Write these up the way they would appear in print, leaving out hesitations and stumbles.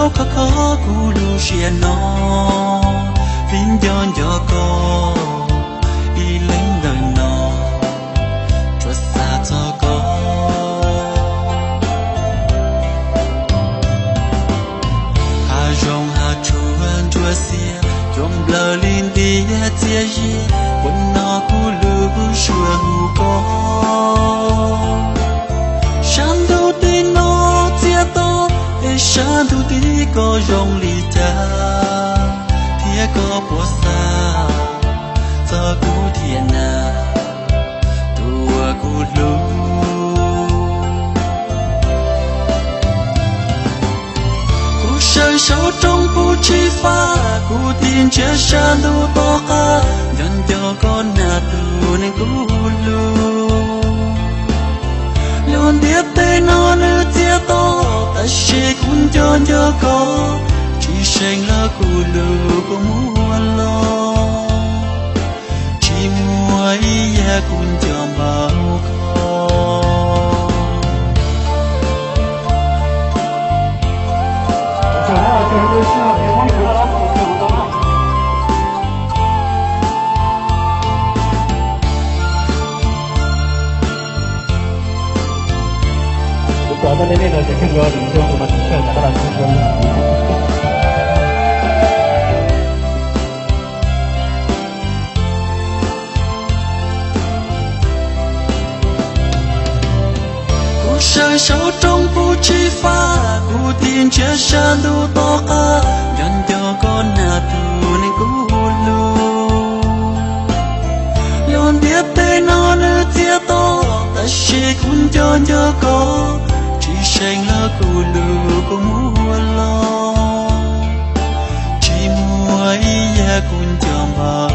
lâu khó khó cú lu xia nó vinh yon yo có y lính đời nó chúa xa cho có hà rong hà chuan chúa xia yom lơ linh đi chia gì quân nó cú lu xua hu có sáng đầu tiên nó chia to sáng đầu tiên có rong lì cha thia có bỏ xa cho cú thiên na tua cú lu cú sơi sâu trong cú chi pha cú thiên chia sáng đầu to ca dần cho con na tu nên cú lu luôn tiếp tay nó nữ chia to ta sẽ cũng cho có chỉ sinh là cù lù có mua lo chỉ mua ý ya cũng cho bao我在那边呢，是看到领袖我们劝大家出生。sợi sâu trong cú chi pha cú thiên chia san du to ca dần cho con na tu nên cú lu luôn tiếp tay nó nữ chia to ta sẽ cũng cho có chỉ sinh là cú lu có mua lo chỉ mua ý ya cũng cho bao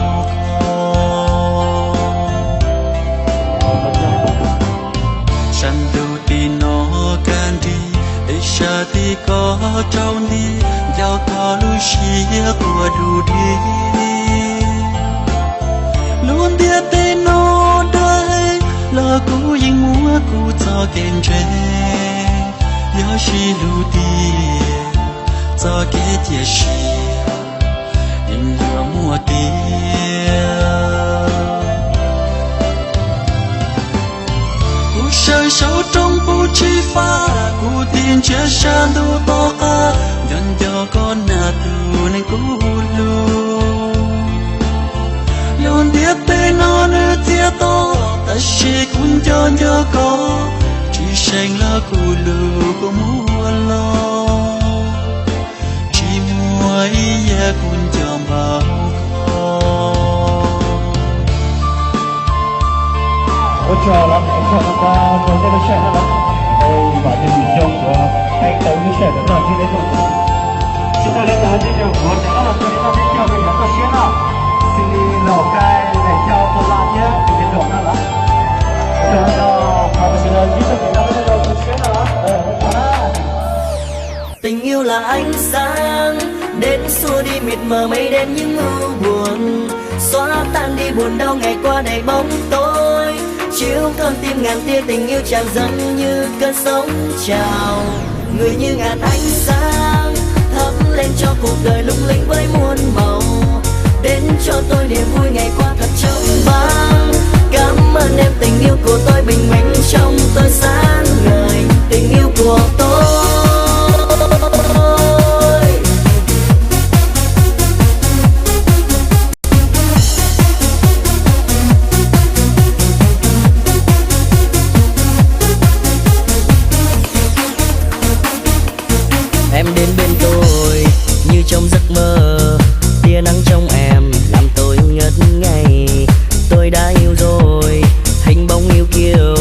san du tin nó can đi để xa thì có trong đi giao có lu xia của đủ đi luôn biết tên nó đây là cú yên múa cú cho kèn tre nhớ xì lu đi cho cái chia xì nhìn nhớ mua tiền sợi sâu trong cú chi pha cú thiên chia san du to ca dần cho con na tu nên cú lu luôn tiếp tay nó nữ chia to ta sẽ cũng cho có chỉ sinh là cú lu có mua lo chỉ mua ý ya cũng cho bao Ôi trời lắm, em sợ là ta mới sẽ được chạy lắm. Ôi, bà trên bình dụng của anh tới như chạy được rồi trên đây thôi. Chúng ta lên tới trên đường của chắc là tôi đến đây theo mình là tôi xuyên nào. Xin đi lò cai để cho tôi làm nhé, thì biến đổi nào lắm. Cho nó, họ xin lời giúp cho mình đâu bây giờ tôi xuyên nào. Tình yêu là ánh sáng đến xua đi mịt mờ mây đen những ưu buồn, xóa tan đi buồn đau ngày qua đầy bóng tối, chiếu con tim ngàn tia tình yêu tràn dâng như cơn sóng trào, người như ngàn ánh sáng thắp lên cho cuộc đời lung linh với muôn màu, đến cho tôi niềm vui ngày qua thật trống vắng. Cảm ơn em tình yêu của tôi bình minh trong tôi sáng ngời, tình yêu của tôi. Em đến bên tôi như trong giấc mơ, tia nắng trong em làm tôi ngất ngây. Tôi đã yêu rồi, hình bóng yêu kiều,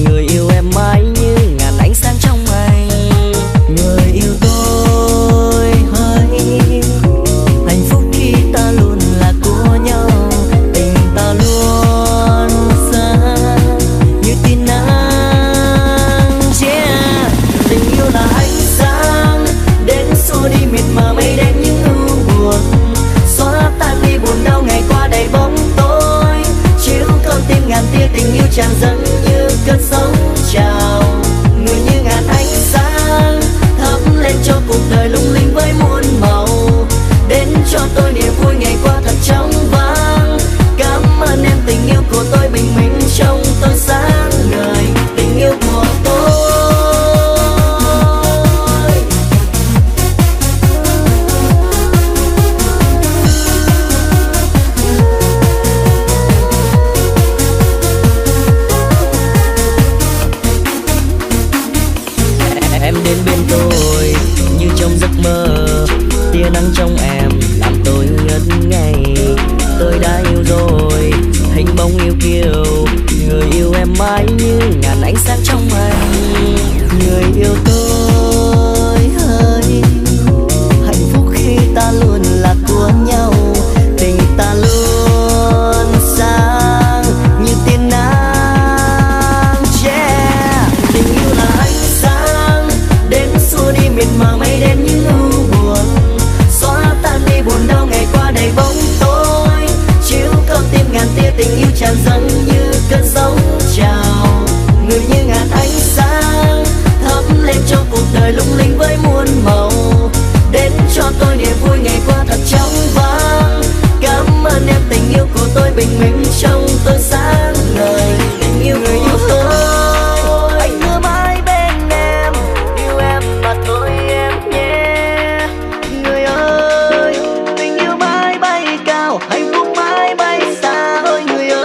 người yêu em mãi như ngàn ánh sáng trong anh. Người yêu tôi hãy hạnh phúc khi ta luôn là của nhau, tình ta luôn xa như tia nắng. Yeah, tình yêu là ánh sáng đến xua đi mịt mờ mây đen những ưu buồn, xóa tan đi buồn đau ngày qua đầy bóng tối, chiếu con tim ngàn tia tình yêu tràn dâng như cơn sóng trào, người như ngàn ánh sáng thắp lên cho cuộc đời lung linh em mãi như ngàn ánh sáng trong anh. Người yêu tôi ơi, hạnh phúc khi ta luôn là của nhau, tình ta luôn sáng như tia nắng. Yeah, tình yêu là ánh sáng đến xua đi miệt mài mây đen những ưu buồn, xóa tan đi buồn đau ngày qua đầy bóng tối, chiếu con tim ngàn tia tình yêu tràn dâng như cơn sóng trào. Người như ngàn ánh sáng thắp lên cho cuộc đời lung linh với muôn màu, đến cho tôi niềm vui ngày qua thật trong vắng. Cảm ơn em tình yêu của tôi bình minh trong tôi sáng ngời. Tình yêu người yêu tôi, anh hứa mãi bên em, yêu em mà thôi em nhé. Người ơi, tình yêu mãi bay cao, hạnh phúc mãi bay xa ơi người ơi.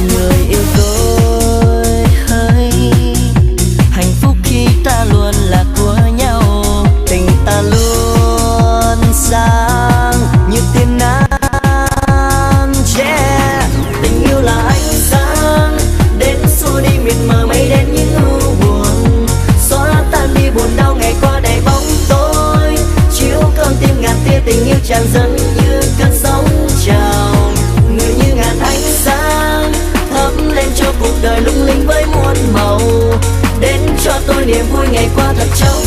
Người yêu tôi ơi, hạnh phúc khi ta luôn là của nhau, tình ta luôn sáng như tia nắng. Yeah, tình yêu là ánh sáng đến xua đi miệt mờ mây đen những ưu buồn, xóa tan đi buồn đau ngày qua đầy bóng tối, chiếu con tim ngàn tia tình yêu tràn dâng như cơn sóng trào. Người như ngàn ánh sáng thắp lên cho cuộc đời lung linh với muôn màu, đến cho tôi niềm vui ngày qua thật trong